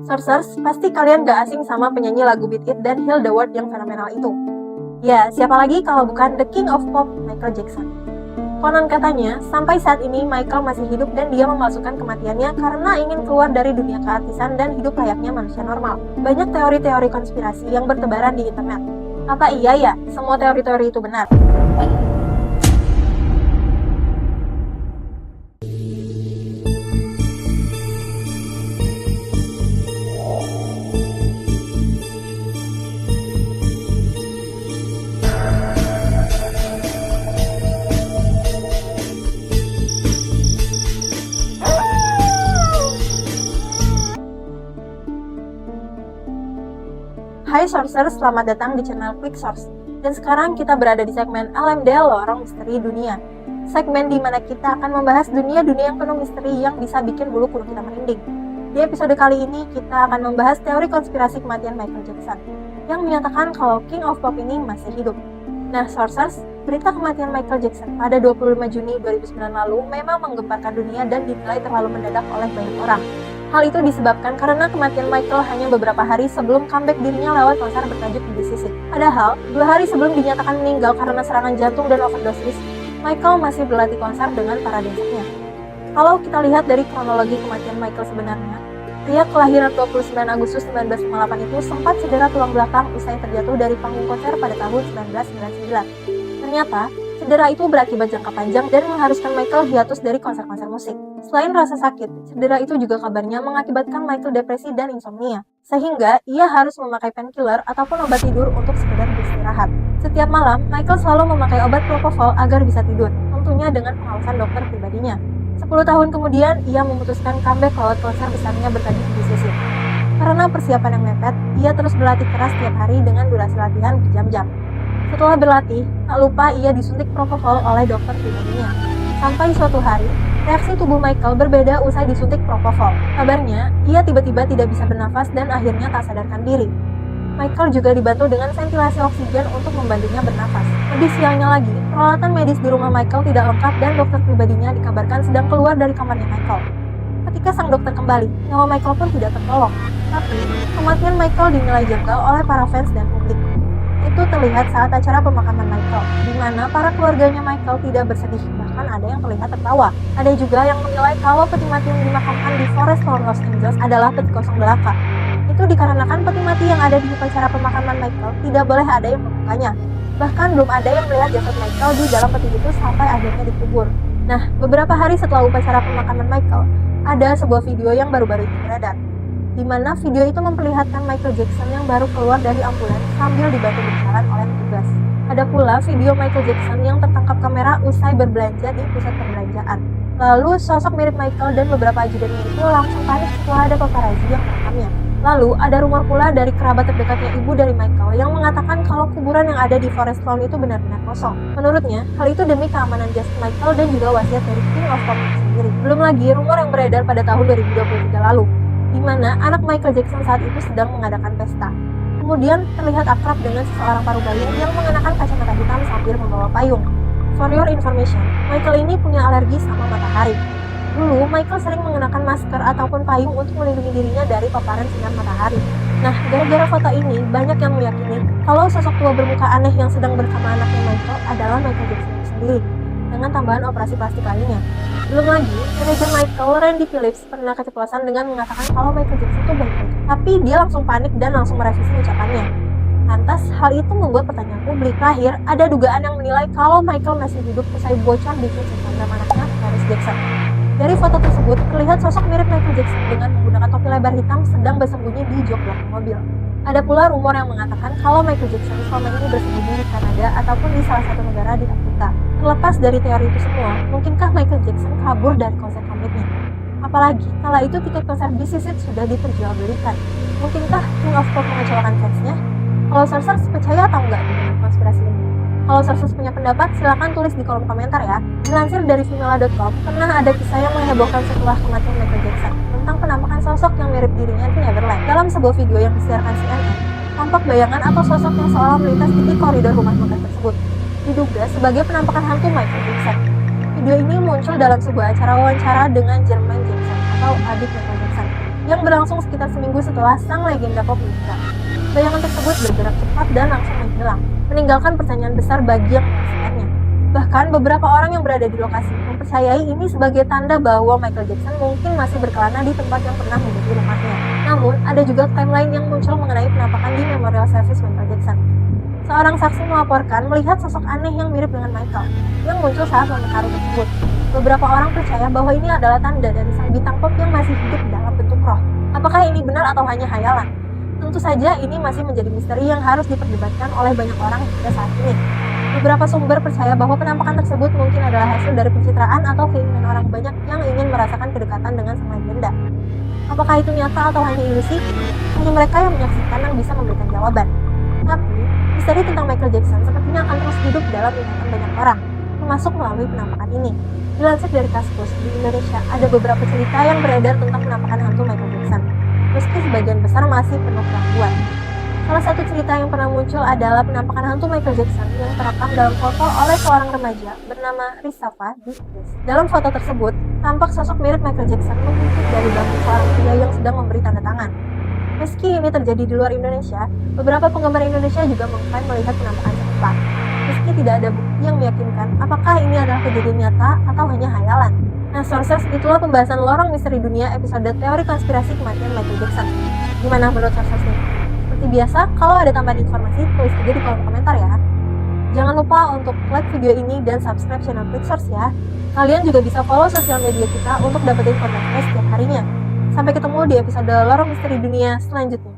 Sourcers, pasti kalian gak asing sama penyanyi lagu Beat It dan Heal the World yang fenomenal itu. Ya, siapa lagi kalau bukan The King of Pop, Michael Jackson. Konon katanya, sampai saat ini Michael masih hidup dan dia memalsukan kematiannya karena ingin keluar dari dunia keartisan dan hidup layaknya manusia normal. Banyak teori-teori konspirasi yang bertebaran di internet. Apa iya ya, semua teori-teori itu benar? Hai Sourcers, selamat datang di channel Quick Source. Dan sekarang kita berada di segmen LMD Lorong Misteri Dunia. Segmen di mana kita akan membahas dunia-dunia yang penuh misteri yang bisa bikin bulu kuduk kita merinding. Di episode kali ini kita akan membahas teori konspirasi kematian Michael Jackson yang menyatakan kalau King of Pop ini masih hidup. Nah Sourcers, berita kematian Michael Jackson pada 25 Juni 2009 lalu memang menggemparkan dunia dan dinilai terlalu mendadak oleh banyak orang. Hal itu disebabkan karena kematian Michael hanya beberapa hari sebelum comeback dirinya lewat konser bertajuk This Is It. Padahal, 2 hari sebelum dinyatakan meninggal karena serangan jantung dan overdosis, Michael masih berlatih konser dengan para dansernya. Kalau kita lihat dari kronologi kematian Michael sebenarnya, pria kelahiran 29 Agustus 1958 itu sempat cedera tulang belakang usai terjatuh dari panggung konser pada tahun 1999. Ternyata, cedera itu berakibat jangka panjang dan mengharuskan Michael hiatus dari konser-konser musik. Selain rasa sakit, cedera itu juga kabarnya mengakibatkan Michael depresi dan insomnia, sehingga ia harus memakai painkiller ataupun obat tidur untuk sekedar beristirahat. Setiap malam, Michael selalu memakai obat propofol agar bisa tidur, tentunya dengan pengawasan dokter pribadinya. 10 tahun kemudian, ia memutuskan comeback lewat konser besarnya bertajuk This Is It. Karena persiapan yang mepet, ia terus berlatih keras setiap hari dengan durasi latihan berjam-jam. Setelah berlatih, tak lupa ia disuntik propofol oleh dokter pribadinya. Sampai suatu hari, reaksi tubuh Michael berbeda usai disuntik propofol. Kabarnya, ia tiba-tiba tidak bisa bernafas dan akhirnya tak sadarkan diri. Michael juga dibantu dengan ventilasi oksigen untuk membantunya bernafas. Lebih sialnya lagi, peralatan medis di rumah Michael tidak lengkap dan dokter pribadinya dikabarkan sedang keluar dari kamarnya Michael. Ketika sang dokter kembali, nyawa Michael pun tidak tertolong. Tapi, kematian Michael dinilai janggal oleh para fans dan publik. Itu terlihat saat acara pemakaman Michael, di mana para keluarganya Michael tidak bersedih, bahkan ada yang terlihat tertawa. Ada juga yang menilai kalau peti mati yang dimakamkan di Forest Lawn, Los Angeles adalah peti kosong belaka. Itu dikarenakan peti mati yang ada di upacara pemakaman Michael tidak boleh ada yang membukanya. Bahkan belum ada yang melihat jasad Michael di dalam peti itu sampai akhirnya dikubur. Nah, beberapa hari setelah upacara pemakaman Michael, ada sebuah video yang baru-baru ini beredar, di mana video itu memperlihatkan Michael Jackson yang baru keluar dari ambulans sambil dibantu berjalan oleh petugas. Ada pula video Michael Jackson yang tertangkap kamera usai berbelanja di pusat perbelanjaan. Lalu sosok mirip Michael dan beberapa ajudannya itu langsung panik setelah ada paparazzi yang merekamnya. Lalu ada rumor pula dari kerabat terdekatnya ibu dari Michael yang mengatakan kalau kuburan yang ada di Forest Lawn itu benar-benar kosong. Menurutnya, hal itu demi keamanan jasad Michael dan juga wasiat dari King of Pop itu sendiri. Belum lagi rumor yang beredar pada tahun 2023 lalu, di mana anak Michael Jackson saat itu sedang mengadakan pesta. Kemudian terlihat akrab dengan seseorang parubaya yang mengenakan kacamata hitam sambil membawa payung. For your information, Michael ini punya alergi sama matahari. Dulu, Michael sering mengenakan masker ataupun payung untuk melindungi dirinya dari paparan sinar matahari. Nah, gara-gara foto ini, banyak yang meyakini kalau sosok tua bermuka aneh yang sedang bersama anaknya Michael adalah Michael Jackson itu sendiri, dengan tambahan operasi plastik lainnya. Belum lagi, manajer Michael, Randy Phillips, pernah keceplosan dengan mengatakan kalau Michael Jackson itu baik-baik. Tapi dia langsung panik dan langsung merevisi ucapannya. Lantas, hal itu membuat pertanyaan publik. Terakhir, ada dugaan yang menilai kalau Michael masih hidup usai bocor di Instagram anaknya, Paris Jackson. Dari foto tersebut, terlihat sosok mirip Michael Jackson dengan menggunakan topi lebar hitam sedang bersembunyi di jok belakang mobil. Ada pula rumor yang mengatakan kalau Michael Jackson selama ini bersembunyi di Kanada ataupun di salah satu negara di Afrika. Terlepas dari teori itu semua, mungkinkah Michael Jackson kabur dari konser comeback-nya? Apalagi, kala itu tiket konser This Is It sudah diperjualbelikan. Mungkinkah King of Pop mengecewakan fansnya? Kalau Sourcers percaya atau enggak dengan konspirasi ini? Kalau Sourcers punya pendapat, silahkan tulis di kolom komentar ya. Dilansir dari Vimela.com, pernah ada kisah yang menghebohkan setelah kematian Michael Jackson tentang penampakan sosok yang mirip dirinya di Neverland. Dalam sebuah video yang disiarkan CNN, tampak bayangan atau sosok yang seolah melintas di koridor rumah makan tersebut, diduga sebagai penampakan hantu Michael Jackson. Video ini muncul dalam sebuah acara wawancara dengan Jermaine Jackson atau adik Michael Jackson. yang berlangsung sekitar seminggu setelah sang legenda pop meninggal. Bayangan tersebut bergerak cepat dan langsung menghilang, meninggalkan pertanyaan besar bagi yang menyaksikannya. Bahkan beberapa orang yang berada di lokasi mempercayai ini sebagai tanda bahwa Michael Jackson mungkin masih berkelana di tempat yang pernah menjadi rumahnya. Namun, ada juga klaim lain yang muncul mengenai penampakan di Memorial Service Michael Jackson. Seorang saksi melaporkan melihat sosok aneh yang mirip dengan Michael, yang muncul saat momen haru tersebut. Beberapa orang percaya bahwa ini adalah tanda dari sang bintang pop yang masih hidup dalam bentuk roh. Apakah ini benar atau hanya hayalan? Tentu saja ini masih menjadi misteri yang harus diperdebatkan oleh banyak orang hingga saat ini. Beberapa sumber percaya bahwa penampakan tersebut mungkin adalah hasil dari pencitraan atau keinginan orang banyak yang ingin merasakan kedekatan dengan sang legenda. Apakah itu nyata atau hanya ilusi? Hanya mereka yang menyaksikan yang bisa memberikan jawaban. Tapi, misteri tentang Michael Jackson sepertinya akan terus hidup dalam ingatan banyak orang, termasuk melalui penampakan ini. Dilansir dari Kaskus, di Indonesia ada beberapa cerita yang beredar tentang penampakan hantu Michael Jackson, meski sebagian besar masih penuh keraguan. Salah satu cerita yang pernah muncul adalah penampakan hantu Michael Jackson yang terekam dalam foto oleh seorang remaja bernama Risafa di Inggris. Dalam foto tersebut, tampak sosok mirip Michael Jackson mengintip dari bangku seorang pria yang sedang memberi tanda tangan. Meski ini terjadi di luar Indonesia, beberapa penggemar Indonesia juga mengklaim melihat penampakan serupa. Meski tidak ada bukti yang meyakinkan apakah ini adalah kejadian nyata atau hanya hayalan. Nah, sources, itulah pembahasan Lorong Misteri Dunia episode teori konspirasi kematian Michael Jackson. Gimana menurut sources ini? Seperti biasa, kalau ada tambahan informasi, tulis aja di kolom komentar ya. Jangan lupa untuk like video ini dan subscribe channel Clicksource ya. Kalian juga bisa follow sosial media kita untuk dapetin konten setiap harinya. Sampai ketemu di episode Lorong Misteri Dunia selanjutnya.